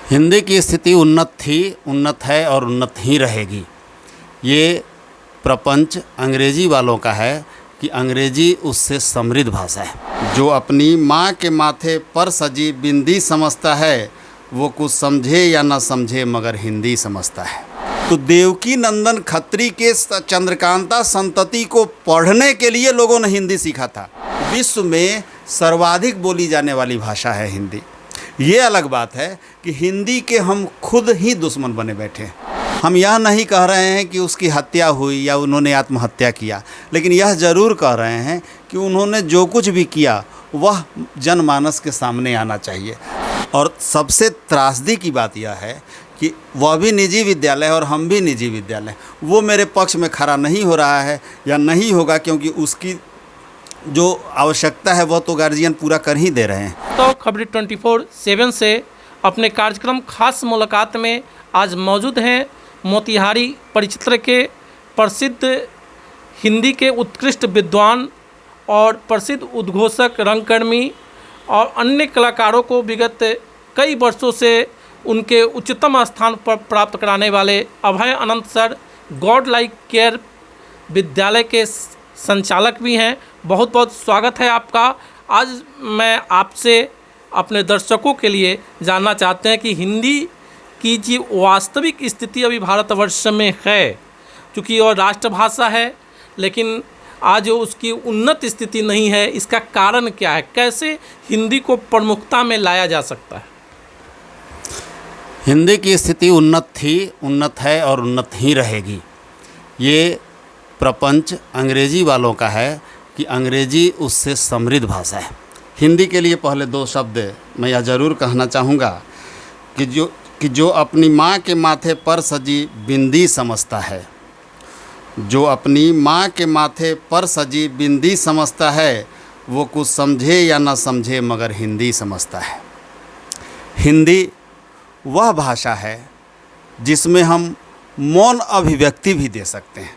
हिंदी की स्थिति उन्नत थी, उन्नत है और उन्नत ही रहेगी। ये प्रपंच अंग्रेजी वालों का है कि अंग्रेजी उससे समृद्ध भाषा है। जो अपनी माँ के माथे पर सजी बिंदी समझता है, वो कुछ समझे या ना समझे मगर हिंदी समझता है। तो देवकी नंदन खत्री के चंद्रकांता संतति को पढ़ने के लिए लोगों ने हिंदी सीखा था। विश्व में सर्वाधिक बोली जाने वाली भाषा है हिंदी। ये अलग बात है कि हिंदी के हम खुद ही दुश्मन बने बैठे हैं। हम यह नहीं कह रहे हैं कि उसकी हत्या हुई या उन्होंने आत्महत्या किया, लेकिन यह ज़रूर कह रहे हैं कि उन्होंने जो कुछ भी किया वह जनमानस के सामने आना चाहिए। और सबसे त्रासदी की बात यह है कि वह भी निजी विद्यालय और हम भी निजी विद्यालय, वो मेरे पक्ष में खड़ा नहीं हो रहा है या नहीं होगा, क्योंकि उसकी जो आवश्यकता है वह तो गार्जियन पूरा कर ही दे रहे हैं। तो खबरी 24/7 से अपने कार्यक्रम खास मुलाकात में आज मौजूद हैं मोतिहारी परिक्षेत्र के प्रसिद्ध हिंदी के उत्कृष्ट विद्वान और प्रसिद्ध उद्घोषक, रंगकर्मी और अन्य कलाकारों को विगत कई वर्षों से उनके उच्चतम स्थान पर प्राप्त कराने वाले अभय अनंत सर गॉड लाइक केयर विद्यालय के संचालक भी हैं। बहुत बहुत स्वागत है आपका। आज मैं आपसे अपने दर्शकों के लिए जानना चाहते हैं कि हिंदी की जो वास्तविक स्थिति अभी भारतवर्ष में है, क्योंकि वह राष्ट्रभाषा है लेकिन आज उसकी उन्नत स्थिति नहीं है, इसका कारण क्या है? कैसे हिंदी को प्रमुखता में लाया जा सकता है? हिंदी की स्थिति उन्नत थी, उन्नत है और उन्नत ही रहेगी। ये प्रपंच अंग्रेजी वालों का है कि अंग्रेजी उससे समृद्ध भाषा है। हिंदी के लिए पहले दो शब्द मैं यह ज़रूर कहना चाहूँगा कि जो अपनी माँ के माथे पर सजी बिंदी समझता है, जो अपनी माँ के माथे पर सजी बिंदी समझता है, वो कुछ समझे या ना समझे मगर हिंदी समझता है। हिंदी वह भाषा है जिसमें हम मौन अभिव्यक्ति भी दे सकते हैं।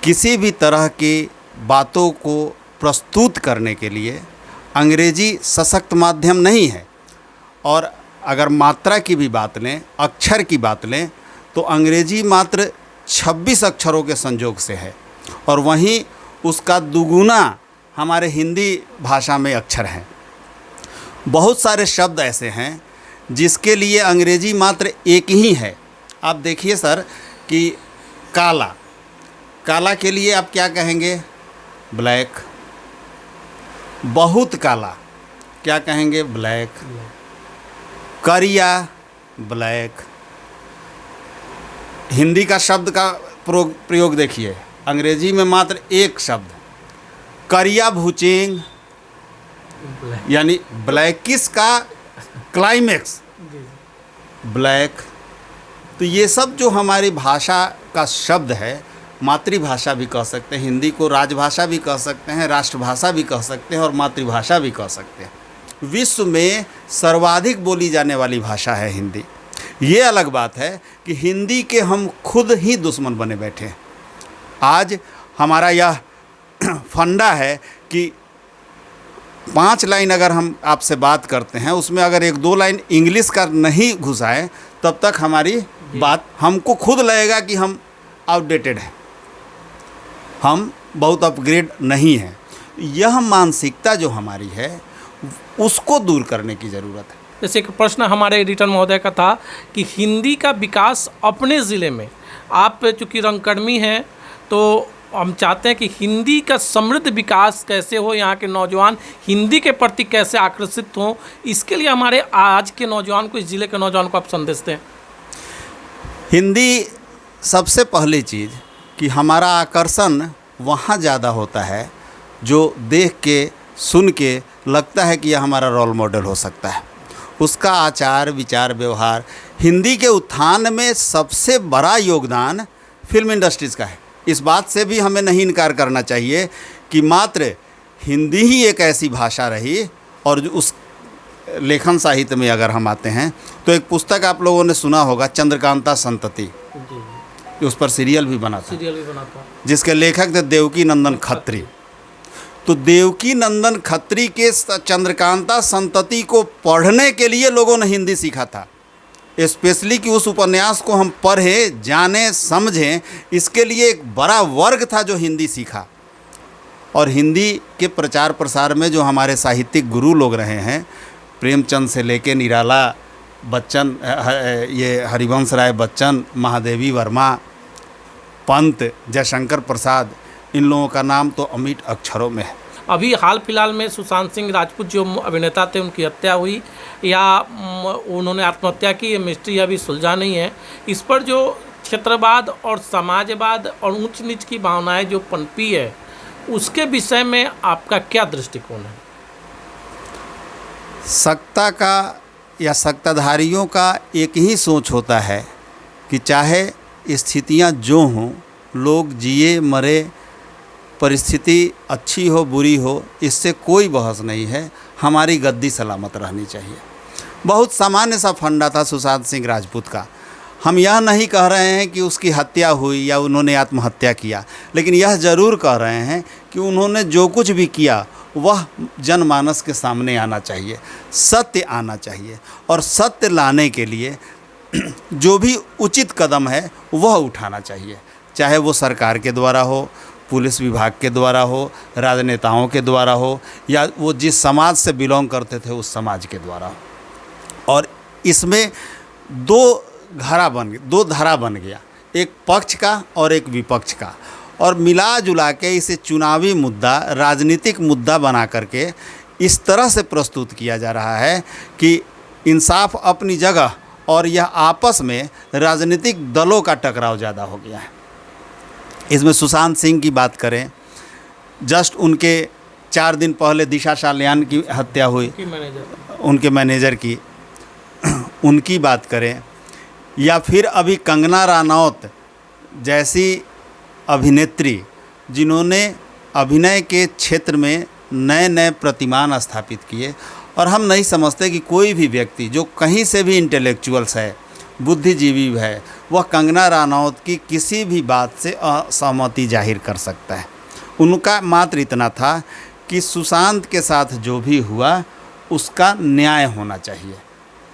किसी भी तरह की बातों को प्रस्तुत करने के लिए अंग्रेजी सशक्त माध्यम नहीं है। और अगर मात्रा की भी बात लें, अक्षर की बात लें, तो अंग्रेजी मात्र 26 अक्षरों के संयोग से है और वहीं उसका दुगुना हमारे हिंदी भाषा में अक्षर हैं। बहुत सारे शब्द ऐसे हैं जिसके लिए अंग्रेजी मात्र एक ही है। आप देखिए सर कि काला, काला के लिए आप क्या कहेंगे? ब्लैक। बहुत काला क्या कहेंगे? ब्लैक। करिया, ब्लैक। हिंदी का शब्द का प्रयोग देखिए, अंग्रेजी में मात्र एक शब्द, करिया भूचेंग, यानी ब्लैकिश का क्लाइमेक्स ब्लैक। तो ये सब जो हमारी भाषा का शब्द है, मातृभाषा भी कह सकते हैं, हिंदी को राजभाषा भी कह सकते हैं, राष्ट्रभाषा भी कह सकते हैं और मातृभाषा भी कह सकते हैं। विश्व में सर्वाधिक बोली जाने वाली भाषा है हिंदी। ये अलग बात है कि हिंदी के हम खुद ही दुश्मन बने बैठे हैं। आज हमारा यह फंडा है कि 5 लाइन अगर हम आपसे बात करते हैं, उसमें अगर 1-2 लाइन इंग्लिश का नहीं घुसाएं, तब तक हमारी बात हमको खुद लगेगा कि हम आउटडेटेड हैं, हम बहुत अपग्रेड नहीं हैं। यह मानसिकता जो हमारी है उसको दूर करने की ज़रूरत है। जैसे एक प्रश्न हमारे एडिटर महोदय का था कि हिंदी का विकास अपने ज़िले में, आप चूँकि रंगकर्मी हैं तो हम चाहते हैं कि हिंदी का समृद्ध विकास कैसे हो, यहाँ के नौजवान हिंदी के प्रति कैसे आकर्षित हों, इसके लिए हमारे आज के नौजवान को, इस ज़िले के नौजवान को आप संदेश दें। हिंदी सबसे पहली चीज़ कि हमारा आकर्षण वहाँ ज़्यादा होता है जो देख के, सुन के लगता है कि यह हमारा रोल मॉडल हो सकता है। उसका आचार, विचार, व्यवहार। हिंदी के उत्थान में सबसे बड़ा योगदान फिल्म इंडस्ट्रीज़ का है। इस बात से भी हमें नहीं इनकार करना चाहिए कि मात्र हिंदी ही एक ऐसी भाषा रही। और जो उस लेखन साहित्य में अगर हम आते हैं तो एक पुस्तक आप लोगों ने सुना होगा, चंद्रकांता संतति, उस पर सीरियल भी बना था, जिसके लेखक थे देवकी नंदन खत्री। तो देवकी नंदन खत्री के चंद्रकांता संतति को पढ़ने के लिए लोगों ने हिंदी सीखा था। स्पेशली कि उस उपन्यास को हम पढ़ें, जानें, समझें, इसके लिए एक बड़ा वर्ग था जो हिंदी सीखा। और हिंदी के प्रचार प्रसार में जो हमारे साहित्यिक गुरु लोग रहे हैं, प्रेमचंद से लेके निराला बच्चन, ये हरिवंश राय बच्चन, महादेवी वर्मा, पंत, जयशंकर प्रसाद, इन लोगों का नाम तो अमिट अक्षरों में है। अभी हाल फिलहाल में सुशांत सिंह राजपूत जो अभिनेता थे, उनकी हत्या हुई या उन्होंने आत्महत्या की, ये मिस्ट्री अभी सुलझा नहीं है। इस पर जो क्षेत्रवाद और समाजवाद और ऊंच नीच की भावनाएं जो पनपी है, उसके विषय में आपका क्या दृष्टिकोण है? सत्ता का या सत्ताधारियों का एक ही सोच होता है कि चाहे स्थितियां जो हों, लोग जिए मरे, परिस्थिति अच्छी हो बुरी हो, इससे कोई बहस नहीं है, हमारी गद्दी सलामत रहनी चाहिए। बहुत सामान्य सा फंडा था सुशांत सिंह राजपूत का। हम यह नहीं कह रहे हैं कि उसकी हत्या हुई या उन्होंने आत्महत्या किया, लेकिन यह ज़रूर कह रहे हैं कि उन्होंने जो कुछ भी किया वह जनमानस के सामने आना चाहिए, सत्य आना चाहिए, और सत्य लाने के लिए जो भी उचित कदम है वह उठाना चाहिए, चाहे वो सरकार के द्वारा हो, पुलिस विभाग के द्वारा हो, राजनेताओं के द्वारा हो, या वो जिस समाज से बिलोंग करते थे उस समाज के द्वारा हो। और इसमें दो धारा बन गया, एक पक्ष का और एक विपक्ष का, और मिला जुला के इसे चुनावी मुद्दा, राजनीतिक मुद्दा बना करके इस तरह से प्रस्तुत किया जा रहा है कि इंसाफ अपनी जगह और यह आपस में राजनीतिक दलों का टकराव ज़्यादा हो गया है। इसमें सुशांत सिंह की बात करें, जस्ट उनके 4 दिन पहले दिशा सालियान की हत्या हुई, उनके मैनेजर की, उनकी बात करें, या फिर अभी कंगना रनौत जैसी अभिनेत्री जिन्होंने अभिनय के क्षेत्र में नए नए प्रतिमान स्थापित किए। और हम नहीं समझते कि कोई भी व्यक्ति जो कहीं से भी इंटेलेक्चुअल्स है, बुद्धिजीवी है, वह कंगना रनौत की किसी भी बात से असहमति जाहिर कर सकता है। उनका मात्र इतना था कि सुशांत के साथ जो भी हुआ उसका न्याय होना चाहिए।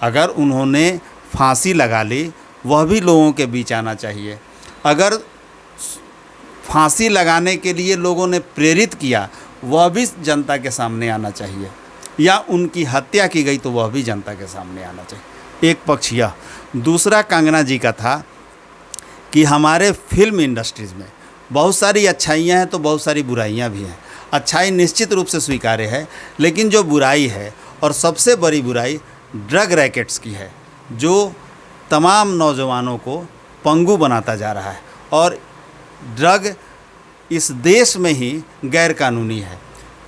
अगर उन्होंने फांसी लगा ली, वह भी लोगों के बीच आना चाहिए। अगर फांसी लगाने के लिए लोगों ने प्रेरित किया, वह भी जनता के सामने आना चाहिए, या उनकी हत्या की गई तो वह भी जनता के सामने आना चाहिए। एक पक्ष यह। दूसरा कंगना जी का था कि हमारे फिल्म इंडस्ट्रीज़ में बहुत सारी अच्छाइयाँ हैं तो बहुत सारी बुराइयाँ भी हैं। अच्छाई निश्चित रूप से स्वीकार्य है, लेकिन जो बुराई है, और सबसे बड़ी बुराई ड्रग रैकेट्स की है, जो तमाम नौजवानों को पंगु बनाता जा रहा है। और ड्रग इस देश में ही गैर कानूनी है,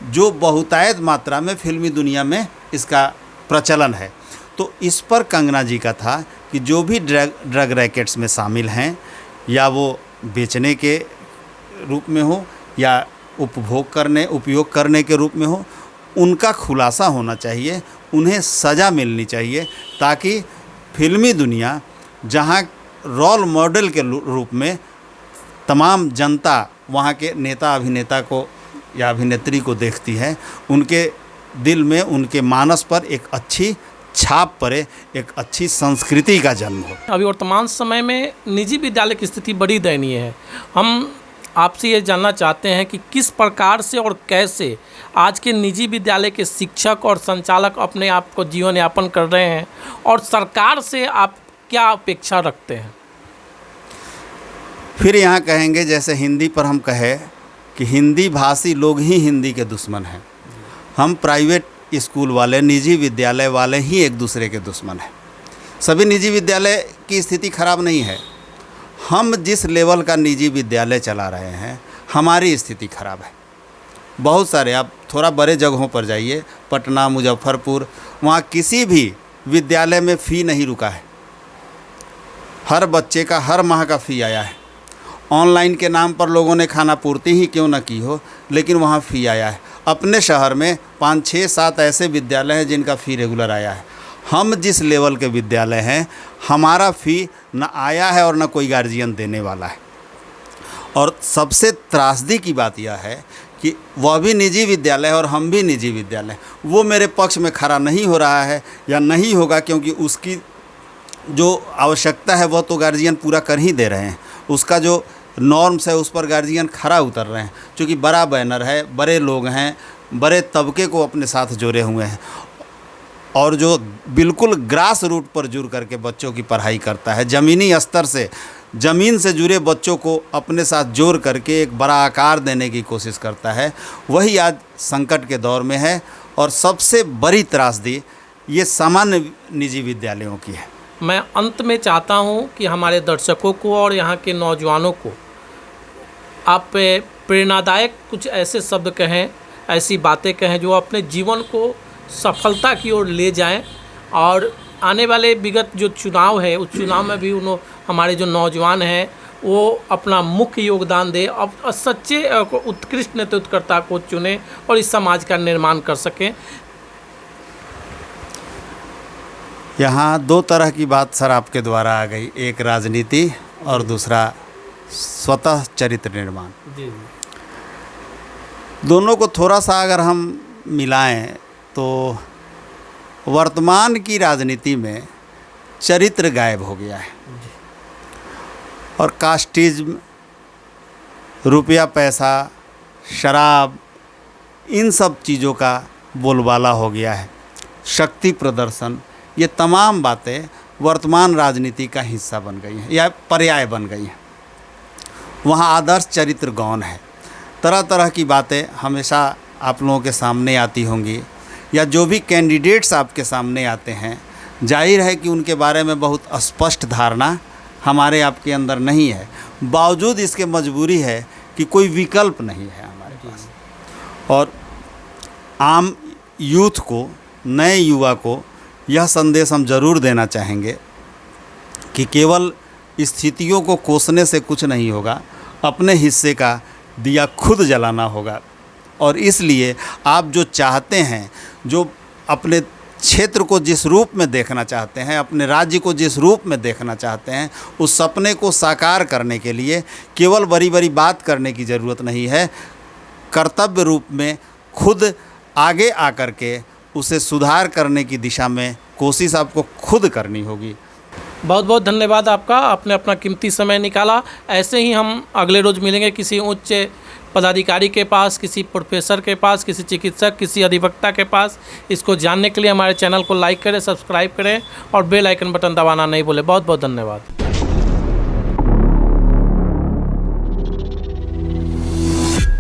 जो बहुतायत मात्रा में फिल्मी दुनिया में इसका प्रचलन है। तो इस पर कंगना जी का था कि जो भी ड्रग रैकेट्स में शामिल हैं, या वो बेचने के रूप में हो या उपयोग करने के रूप में हो, उनका खुलासा होना चाहिए, उन्हें सज़ा मिलनी चाहिए, ताकि फिल्मी दुनिया, जहाँ रोल मॉडल के रूप में तमाम जनता वहाँ के नेता अभिनेता को या अभिनेत्री को देखती है, उनके दिल में, उनके मानस पर एक अच्छी छाप पड़े, एक अच्छी संस्कृति का जन्म हो। अभी वर्तमान समय में निजी विद्यालय की स्थिति बड़ी दयनीय है। हम आपसे ये जानना चाहते हैं कि किस प्रकार से और कैसे आज के निजी विद्यालय के शिक्षक और संचालक अपने आप को जीवन यापन कर रहे हैं, और सरकार से आप क्या अपेक्षा रखते हैं? फिर यहाँ कहेंगे, जैसे हिंदी पर हम कहें कि हिंदी भाषी लोग ही हिंदी के दुश्मन हैं। हम प्राइवेट स्कूल वाले, निजी विद्यालय वाले ही एक दूसरे के दुश्मन हैं। सभी निजी विद्यालय की स्थिति खराब नहीं है। हम जिस लेवल का निजी विद्यालय चला रहे हैं, हमारी स्थिति खराब है। बहुत सारे, आप थोड़ा बड़े जगहों पर जाइए, पटना, मुजफ्फरपुर, वहाँ किसी भी विद्यालय में फ़ी नहीं रुका है। हर बच्चे का हर माह का फ़ी आया है। ऑनलाइन के नाम पर लोगों ने खाना पूर्ति ही क्यों न की हो, लेकिन वहाँ फ़ी आया है। अपने शहर में 5, 6, 7 ऐसे विद्यालय हैं जिनका फ़ी रेगुलर आया है। हम जिस लेवल के विद्यालय हैं, हमारा फ़ी न आया है और न कोई गार्जियन देने वाला है। और सबसे त्रासदी की बात यह है कि वह भी निजी विद्यालय और हम भी निजी विद्यालय, वो मेरे पक्ष में खड़ा नहीं हो रहा है या नहीं होगा, क्योंकि उसकी जो आवश्यकता है वह तो गार्जियन पूरा कर ही दे रहे हैं, उसका जो नॉर्म्स है उस पर गार्जियन खरा उतर रहे हैं, क्योंकि बड़ा बैनर है, बड़े लोग हैं, बड़े तबके को अपने साथ जोड़े हुए हैं, और जो बिल्कुल ग्रास रूट पर जुड़ करके बच्चों की पढ़ाई करता है, ज़मीनी स्तर से, ज़मीन से जुड़े बच्चों को अपने साथ जोड़ करके एक बड़ा आकार देने की कोशिश करता है, वही आज संकट के दौर में है। और सबसे बड़ी त्रासदी ये सामान्य निजी विद्यालयों की है। मैं अंत में चाहता हूं कि हमारे दर्शकों को और यहाँ के नौजवानों को आप प्रेरणादायक कुछ ऐसे शब्द कहें, ऐसी बातें कहें जो अपने जीवन को सफलता की ओर ले जाएं, और आने वाले विगत जो चुनाव है उस चुनाव में भी हमारे जो नौजवान हैं वो अपना मुख्य योगदान दे, अब सच्चे उत्कृष्ट नेतृत्वकर्ता को चुने और इस समाज का निर्माण कर सकें। यहाँ दो तरह की बात सर आपके द्वारा आ गई, एक राजनीति और दूसरा स्वतः चरित्र निर्माण। जी दोनों को थोड़ा सा अगर हम मिलाएं तो वर्तमान की राजनीति में चरित्र गायब हो गया है, और कास्टिज्म, रुपया पैसा, शराब, इन सब चीज़ों का बोलबाला हो गया है। शक्ति प्रदर्शन, ये तमाम बातें वर्तमान राजनीति का हिस्सा बन गई हैं या पर्याय बन गई हैं। वहाँ आदर्श चरित्र गौण है। तरह तरह की बातें हमेशा आप लोगों के सामने आती होंगी, या जो भी कैंडिडेट्स आपके सामने आते हैं, जाहिर है कि उनके बारे में बहुत स्पष्ट धारणा हमारे आपके अंदर नहीं है। बावजूद इसके मजबूरी है कि कोई विकल्प नहीं है हमारे पास, और आम यूथ को, नए युवा को यह संदेश हम ज़रूर देना चाहेंगे कि केवल स्थितियों को कोसने से कुछ नहीं होगा, अपने हिस्से का दिया खुद जलाना होगा। और इसलिए आप जो चाहते हैं, जो अपने क्षेत्र को जिस रूप में देखना चाहते हैं, अपने राज्य को जिस रूप में देखना चाहते हैं, उस सपने को साकार करने के लिए केवल बड़ी बड़ी बात करने की ज़रूरत नहीं है, कर्तव्य रूप में खुद आगे आकर के उसे सुधार करने की दिशा में कोशिश आपको खुद करनी होगी। बहुत बहुत धन्यवाद आपका, आपने अपना कीमती समय निकाला। ऐसे ही हम अगले रोज़ मिलेंगे किसी उच्च पदाधिकारी के पास, किसी प्रोफेसर के पास, किसी चिकित्सक, किसी अधिवक्ता के पास। इसको जानने के लिए हमारे चैनल को लाइक करें, सब्सक्राइब करें और बेल आइकन बटन दबाना नहीं भूलें। बहुत बहुत धन्यवाद।